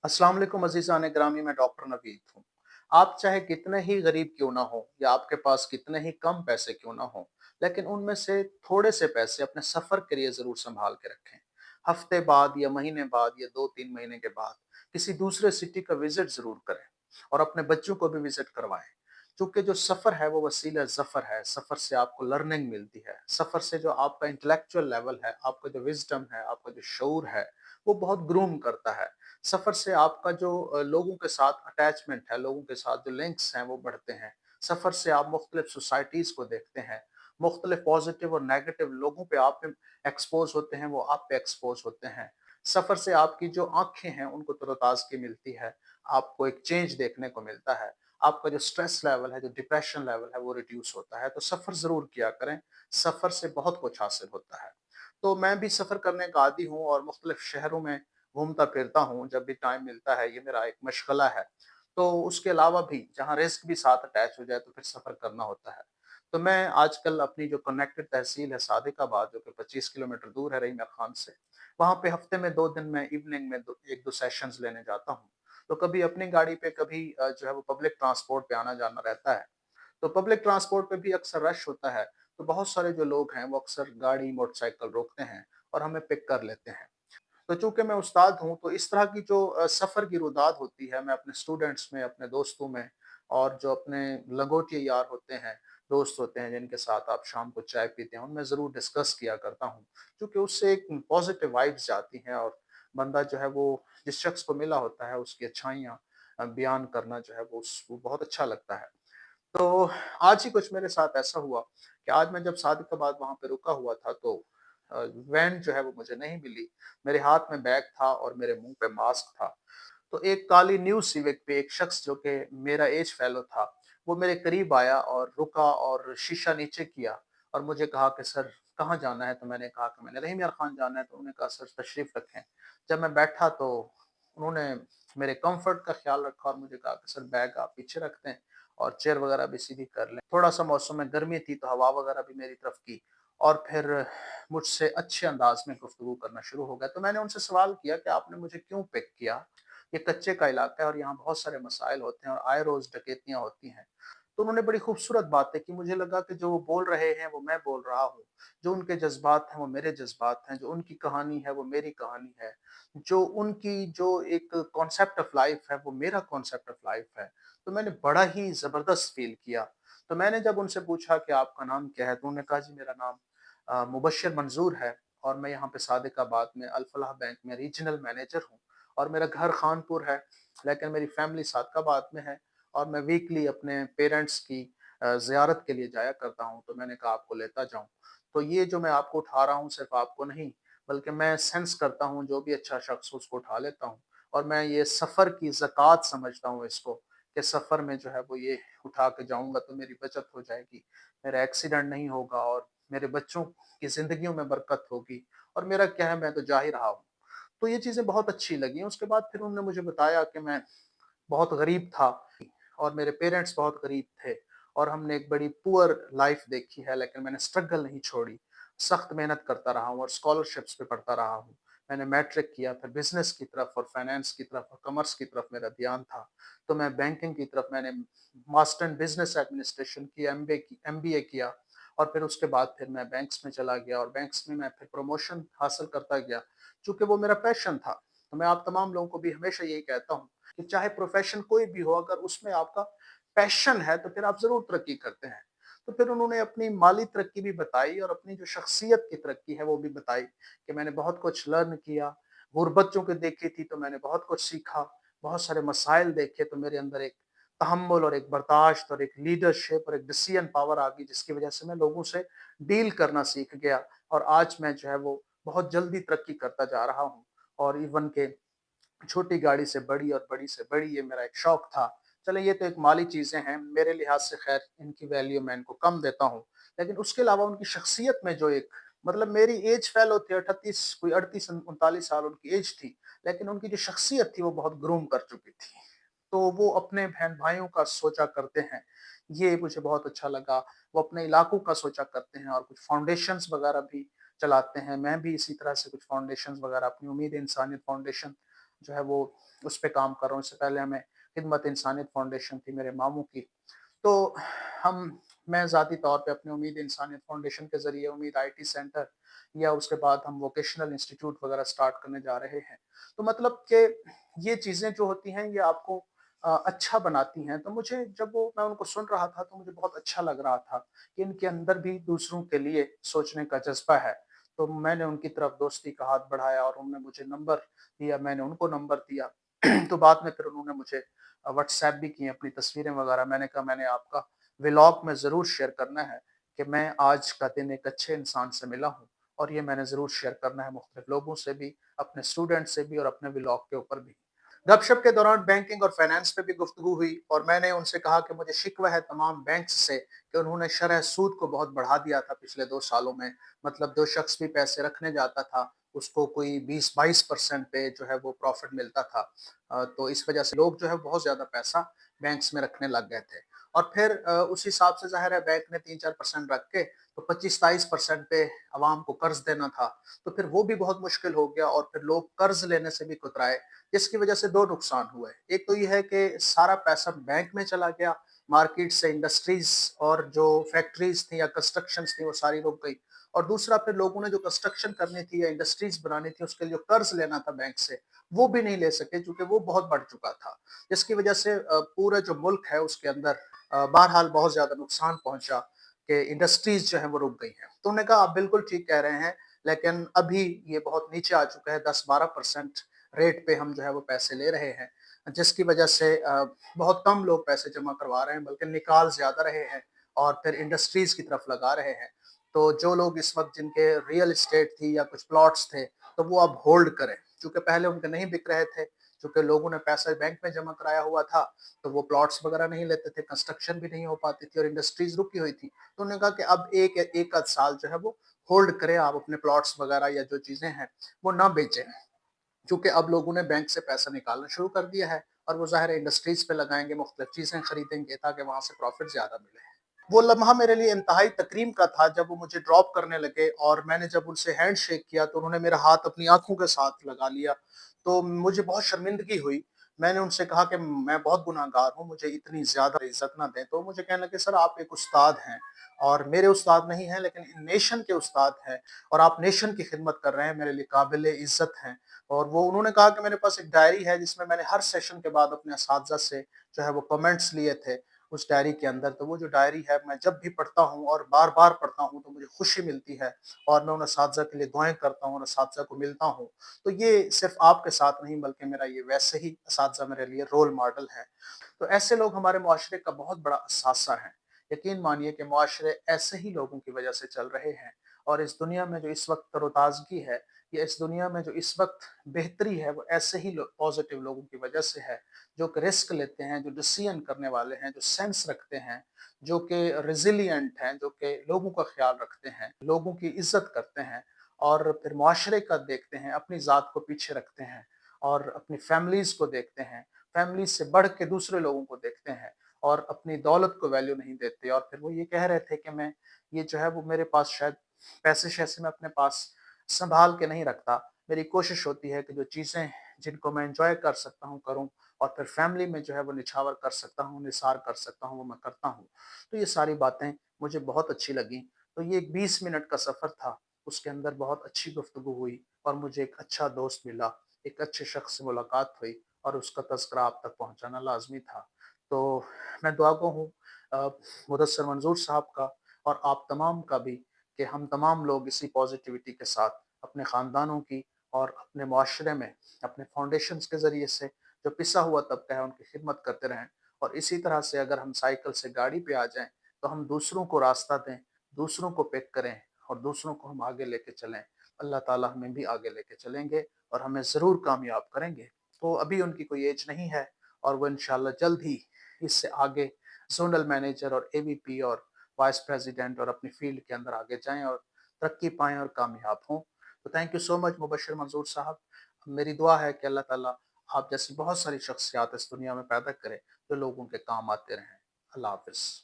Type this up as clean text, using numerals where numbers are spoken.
अस्सलाम वालेकुम अज़ीज़ान ग्रामी, मैं डॉक्टर नवीद हूँ। आप चाहे कितने ही गरीब क्यों ना हो या आपके पास कितने ही कम पैसे क्यों ना हो, लेकिन उनमें से थोड़े से पैसे अपने सफ़र के लिए ज़रूर सँभाल के रखें। हफ़्ते बाद या महीने बाद या 2-3 महीने के बाद किसी दूसरे सिटी का विज़िट ज़रूर करें और अपने बच्चों को भी विज़िट करवाएँ। चूँकि जो सफ़र है वो वसीला ज़फ़र है, सफ़र से आपको लर्निंग मिलती है, सफ़र से जो आपका इंटेलेक्चुअल लेवल है, आपका जो विज़डम है, आपका जो शऊर है, वो बहुत ग्रूम करता है। सफ़र से आपका जो लोगों के साथ अटैचमेंट है, लोगों के साथ जो लिंक्स हैं वो बढ़ते हैं। सफ़र से आप मुख्तलिफ सोसाइटीज़ को देखते हैं, मुख्तलिफ पॉज़िटिव और नेगेटिव लोगों पे आप एक्सपोज़ होते हैं, वो आप पे एक्सपोज़ होते हैं। सफ़र से आपकी जो आँखें हैं उनको तरोताज़गी मिलती है, आपको एक चेंज देखने को मिलता है। आपका जो स्ट्रेस लेवल है, जो डिप्रेशन लेवल है वो रिड्यूस होता है, तो सफ़र ज़रूर किया करें, सफ़र से बहुत कुछ हासिल होता है। तो मैं भी सफ़र करने का आदी हूँ और मुख्तलिफ शहरों में घूमता-फिरता हूँ, जब भी टाइम मिलता है, ये मेरा एक मशग़ला है। तो उसके अलावा भी जहाँ रिस्क भी साथ अटैच हो जाए तो फिर सफ़र करना होता है। तो मैं आजकल अपनी जो कनेक्टेड तहसील है सादिकाबाद, जो कि 25 किलोमीटर दूर है रहीम खान से, वहाँ पे हफ़्ते में 2 दिन मैं इवनिंग में दो 1-2 सेशंस लेने जाता हूँ। तो कभी अपनी गाड़ी पे, कभी जो है वो पब्लिक ट्रांसपोर्ट पे आना-जाना रहता है। तो पब्लिक ट्रांसपोर्ट पे भी अक्सर रश होता है, तो बहुत सारे जो लोग हैं वो अक्सर गाड़ी, मोटरसाइकिल रोकते हैं और हमें पिक कर लेते हैं। तो चूँकि मैं उस्ताद हूँ, तो इस तरह की जो सफ़र की रुदात होती है, मैं अपने स्टूडेंट्स में, अपने दोस्तों में और जो अपने लंगोटिया यार होते हैं, दोस्त होते हैं जिनके साथ आप शाम को चाय पीते हैं, उनमें ज़रूर डिस्कस किया करता हूँ। क्योंकि उससे एक पॉज़िटिव वाइब्स जाती हैं और बंदा जो है वो जिस शख्स को मिला होता है, उसकी अच्छाइयाँ बयान करना जो है वो बहुत अच्छा लगता है। तो आज ही कुछ मेरे साथ ऐसा हुआ कि आज मैं जब सादिकाबाद वहाँ पे रुका हुआ था, तो वैन जो है वो मुझे नहीं मिली। मेरे हाथ में बैग था और मेरे मुँह पे मास्क था। तो एक काली न्यू सिविक पे एक शख्स जो कि मेरा एज फेलो था, वो मेरे करीब आया और रुका और शीशा नीचे किया और मुझे कहा कि सर कहाँ जाना है? तो मैंने कहा कि मैंने रहीम यार खान जाना है। तो उन्होंने कहा सर तशरीफ़ रखें। जब मैं बैठा तो उन्होंने मेरे कम्फ़र्ट का ख़्याल रखा और मुझे कहा कि सर बैग आप पीछे रख दें और चेयर वग़ैरह भी सीधी कर लें। थोड़ा-सा मौसम में गर्मी थी तो हवा वग़ैरह भी मेरी तरफ की और फिर मुझसे अच्छे अंदाज़ में गुफ्तगू करना शुरू हो गया। तो मैंने उनसे सवाल किया कि आपने मुझे क्यों पिक किया? ये कच्चे का इलाका है और यहाँ बहुत सारे मसाइल होते हैं और आए रोज़ डकैतियाँ होती हैं। तो उन्होंने बड़ी खूबसूरत बातें की, मुझे लगा कि जो वो बोल रहे हैं वो मैं बोल रहा हूँ, जो उनके जज़्बात हैं वो मेरे जज़्बात हैं, जो उनकी कहानी है वो मेरी कहानी है, जो उनकी जो एक कॉन्सेप्ट ऑफ लाइफ़ है वो मेरा कॉन्सेप्ट ऑफ लाइफ़ है। तो मैंने बड़ा ही ज़बरदस्त फ़ील किया। तो मैंने जब उनसे पूछा कि आपका नाम क्या है? तो उन्होंने कहा जी मेरा नाम मुबश्शिर मंज़ूर है और मैं यहाँ पे सादिकाबाद में अल-फलाह बैंक में रीजनल मैनेजर हूँ और मेरा घर खानपुर है, लेकिन मेरी फैमिली सादिकाबाद में है और मैं वीकली अपने पेरेंट्स की ज़ियारत के लिए जाया करता हूँ, तो मैंने कहा आपको लेता जाऊँ। तो ये जो मैं आपको उठा रहा हूँ सिर्फ़ आपको नहीं, बल्कि मैं सेंस करता हूँ जो भी अच्छा शख्स हो उसको उठा लेता हूँ और मैं ये सफ़र की ज़कात समझता हूँ इसको, कि सफ़र में जो है वो ये उठा के जाऊँगा तो मेरी बचत हो जाएगी, मेरा एक्सीडेंट नहीं होगा और मेरे बच्चों की ज़िंदगियों में बरकत होगी और मेरा क्या है, मैं तो जा ही रहा हूँ। तो ये चीज़ें बहुत अच्छी लगी। उसके बाद फिर उन्होंने मुझे बताया कि मैं बहुत गरीब था और मेरे पेरेंट्स बहुत गरीब थे और हमने एक बड़ी पुअर लाइफ़ देखी है, लेकिन मैंने स्ट्रगल नहीं छोड़ी। सख्त मेहनत करता रहा हूँ और स्कॉलरशिप्स पे पढ़ता रहा हूँ। मैंने मैट्रिक किया, फिर बिज़नेस की तरफ और फाइनेंस की तरफ और कॉमर्स की तरफ मेरा ध्यान था। तो मैं बैंकिंग की तरफ मैंने मास्टर इन बिज़नेस एडमिनिस्ट्रेशन की, एमबीए किया और फिर उसके बाद फिर मैं बैंक्स में चला गया और बैंक्स में मैं फिर प्रमोशन हासिल करता गया, चूँकि वो मेरा पैशन था। तो मैं आप तमाम लोगों को भी हमेशा यही कहता हूँ कि चाहे प्रोफ़ेशन कोई भी हो, अगर उसमें आपका पैशन है तो फिर आप ज़रूर तरक्की करते हैं। तो फिर उन्होंने अपनी माली तरक्की भी बताई और अपनी जो शख्सियत की तरक्की है वो भी बताई कि मैंने बहुत कुछ लर्न किया। गुरबत चूँकि देखी थी तो मैंने बहुत कुछ सीखा, बहुत सारे मसाइल देखे तो मेरे अंदर एक तहम्मुल और एक बर्दाश्त और एक लीडरशिप और एक डिसीज़न पावर आ गई, जिसकी वज़ह से मैं लोगों से डील करना सीख गया और आज मैं जो है वो बहुत जल्दी तरक्की करता जा रहा हूँ और इवन के छोटी गाड़ी से बड़ी और बड़ी से बड़ी, ये मेरा एक शौक था। चलें ये तो एक माली चीज़ें हैं, मेरे लिहाज़ से ख़ैर इनकी वैल्यू मैं इनको कम देता हूँ। लेकिन उसके अलावा उनकी शख्सियत में जो एक मतलब मेरी एज फ़ेलो थे 38, कोई 38 39 साल उनकी एज थी, लेकिन उनकी जो शख्सियत थी वो बहुत ग्रूम कर चुकी थी। तो वो अपने बहन-भाइयों का सोचा करते हैं, ये मुझे बहुत अच्छा लगा। वो अपने इलाकों का सोचा करते हैं और कुछ फाउंडेशंस वग़ैरह भी चलाते हैं। मैं भी इसी तरह से कुछ फाउंडेशंस वग़ैरह, अपनी उम्मीद इंसानियत फाउंडेशन जो है वो उस पे काम कर रहा हूँ। इससे पहले हमें खिदमत इंसानियत फाउंडेशन थी मेरे मामू की। तो हम मैं ज़ाती तौर पे अपने उम्मीद इंसानियत फाउंडेशन के ज़रिए उम्मीद आईटी सेंटर या उसके बाद हम वोकेशनल इंस्टीट्यूट वगैरह स्टार्ट करने जा रहे हैं। तो मतलब कि ये चीज़ें जो होती हैं ये आपको अच्छा बनाती हैं। तो मुझे जब वो मैं उनको सुन रहा था तो मुझे बहुत अच्छा लग रहा था कि इनके अंदर भी दूसरों के लिए सोचने का जज़्बा है। तो मैंने उनकी तरफ दोस्ती का हाथ बढ़ाया और उन्होंने मुझे नंबर दिया, मैंने उनको नंबर दिया। तो बाद में फिर उन्होंने मुझे व्हाट्सएप भी किए अपनी तस्वीरें वगैरह। मैंने कहा मैंने आपका व्लॉग में ज़रूर शेयर करना है कि मैं आज का दिन एक अच्छे इंसान से मिला हूँ और ये मैंने ज़रूर शेयर करना है मुख्तलिफ लोगों से भी, अपने स्टूडेंट से भी और अपने व्लॉग के ऊपर भी। गपशप के दौरान बैंकिंग और फाइनेंस पे भी गुफ्तगू हुई और मैंने उनसे कहा कि मुझे शिकवा है तमाम बैंक्स से कि उन्होंने शरह सूद को बहुत बढ़ा दिया था पिछले 2 सालों में। मतलब जो शख्स भी पैसे रखने जाता था, उसको कोई 20-22% पे जो है वो प्रॉफ़िट मिलता था। तो इस वजह से लोग जो है बहुत ज़्यादा पैसा बैंक्स में रखने लग गए थे। और फिर उस हिसाब से ज़ाहिर है बैंक ने 3-4% रख के तो 25-23% पे अवाम को कर्ज़ देना था। तो फिर वो भी बहुत मुश्किल हो गया और फिर लोग कर्ज़ लेने से भी कतराए। जिसकी वजह से 2 नुकसान हुए। एक तो ये है कि सारा पैसा बैंक में चला गया, मार्केट से इंडस्ट्रीज़ और जो फैक्ट्रीज़ थी या कंस्ट्रक्शंस थी वो सारी रुक गई। और दूसरा फिर लोगों ने जो कंस्ट्रक्शन करनी थी या इंडस्ट्रीज़ बनानी थी उसके लिए जो कर्ज़ लेना था बैंक से, वो भी नहीं ले सके क्योंकि वो बहुत बढ़ चुका था। जिसकी वजह से पूरा जो मुल्क है उसके अंदर बहरहाल बहुत ज़्यादा नुकसान पहुँचा कि इंडस्ट्रीज़ जो हैं वो रुक गई हैं। तो उन्होंने कहा आप बिल्कुल ठीक कह रहे हैं, लेकिन अभी ये बहुत नीचे आ चुका है 10-12% रेट पे हम जो है वो पैसे ले रहे हैं, जिसकी वजह से बहुत कम लोग पैसे जमा करवा रहे हैं बल्कि निकाल ज़्यादा रहे हैं और फिर इंडस्ट्रीज़ की तरफ लगा रहे हैं। तो जो लोग इस वक़्त जिनके रियल एस्टेट थी या कुछ प्लॉट्स थे, तो वो अब होल्ड करें, क्योंकि पहले उनके नहीं बिक रहे थे, क्योंकि लोगों ने पैसा बैंक में जमा कराया हुआ था, तो वो प्लॉट्स वगैरह नहीं लेते थे, कंस्ट्रक्शन भी नहीं हो पाती थी और इंडस्ट्रीज़ रुकी हुई थी। तो उन्होंने कहा कि अब एक आध साल जो है वो होल्ड करें आप अपने प्लॉट्स वगैरह या जो चीज़ें हैं, वो ना बेचें। क्योंकि अब लोगों ने बैंक से पैसा निकालना शुरू कर दिया है और वो ज़ाहिर है इंडस्ट्रीज़ पे लगाएँगे, मुख्तलिफ चीज़ें खरीदेंगे ताकि वहाँ से प्रॉफ़िट ज़्यादा मिले। वो लम्हा मेरे लिए इंतहाई तकरीम का था जब वो मुझे ड्रॉप करने लगे और मैंने जब उनसे हैंडशेक किया तो उन्होंने मेरा हाथ अपनी आँखों के साथ लगा लिया। तो मुझे बहुत शर्मिंदगी हुई। मैंने उनसे कहा कि मैं बहुत गुनाहगार हूँ, मुझे इतनी ज़्यादा इज़्ज़त ना दें। तो वो मुझे कहने लगे सर आप एक उस्ताद हैं और मेरे उस्ताद नहीं हैं लेकिन नेशन के उस्ताद हैं और आप नेशन की खिदमत कर रहे हैं, मेरे लिए काबिल इज़्ज़त हैं। और वो उन्होंने कहा कि मेरे पास एक डायरी है जिसमें मैंने हर सेशन के बाद अपने असातिज़ा से जो है वो कमेंट्स लिए थे उस डायरी के अंदर। तो वो जो डायरी है मैं जब भी पढ़ता हूँ और बार-बार पढ़ता हूँ तो मुझे खुशी मिलती है और मैं उन असातिज़ा के लिए दुआएँ करता हूँ और असातिज़ा को मिलता हूँ। तो ये सिर्फ़ आपके साथ नहीं बल्कि मेरा ये वैसे ही असातिज़ा मेरे लिए रोल मॉडल हैं। तो ऐसे लोग हमारे मुआशरे का बहुत बड़ा असासा हैं। यकीन मानिए कि मुआशरे ऐसे ही लोगों की वजह से चल रहे हैं और इस दुनिया में जो इस वक़्त तरोताज़गी है या इस दुनिया में जो इस वक़्त बेहतरी है वो ऐसे ही पॉज़िटिव लोगों की वजह से है, जो कि रिस्क लेते हैं, जो डिसीज़न करने वाले हैं, जो सेंस रखते हैं, जो कि रेज़िलिएंट हैं, जो कि लोगों का ख़्याल रखते हैं, लोगों की इज़्ज़त करते हैं और फिर मुआशरे का देखते हैं, अपनी ज़ात को पीछे रखते हैं और अपनी फ़ैमिलीज़ को देखते हैं, फ़ैमिलीज़ से बढ़ के दूसरे लोगों को देखते हैं और अपनी दौलत को वैल्यू नहीं देते। और फिर वो ये कह रहे थे कि मैं ये जो है वो मेरे पास शायद पैसे-शैसे मैं अपने पास सँभाल के नहीं रखता। मेरी कोशिश होती है कि जो चीज़ें जिनको मैं एन्जॉय कर सकता हूँ, करूँ और फिर फैमिली में जो है वो निछावर कर सकता हूँ, निसार कर सकता हूँ, वो मैं करता हूँ। तो ये सारी बातें मुझे बहुत अच्छी लगीं। तो ये एक 20 मिनट का सफ़र था, उसके अंदर बहुत अच्छी गुफ्तगू हुई और मुझे एक अच्छा दोस्त मिला, एक अच्छे शख़्स से मुलाकात हुई और उसका तज़किरा आप तक पहुँचाना लाज़मी था। तो मैं दुआगो हूँ अ, मुदस्सिर मंज़ूर साहब का और आप तमाम का भी कि हम तमाम लोग इसी पॉज़िटिविटी के साथ अपने ख़ानदानों की और अपने मुआशरे में अपने फाउंडेशंस के ज़रिए से जो पिसा हुआ तबका है उनकी खिदमत करते रहें। और इसी तरह से अगर हम साइकिल से गाड़ी पे आ जाएँ, तो हम दूसरों को रास्ता दें, दूसरों को पिक करें और दूसरों को हम आगे लेके चलें। अल्लाह ताला हमें भी आगे लेके चलेंगे और हमें ज़रूर कामयाब करेंगे। तो अभी उनकी कोई ऐज नहीं है और वो इंशाअल्लाह जल्द ही इससे आगे ज़ोनल मैनेजर और एवीपी और वाइस प्रेज़िडेंट और अपनी फ़ील्ड के अंदर आगे जाएँ और तरक्की पाएँ और कामयाब हों। तो thank you so much Mubashshir मंज़ूर साहब। मेरी दुआ है कि अल्लाह ताला आप जैसी बहुत सारी शख्सियत इस दुनिया में पैदा करे, जो लोगों के काम आते रहें। अल्लाह हाफ़िज़।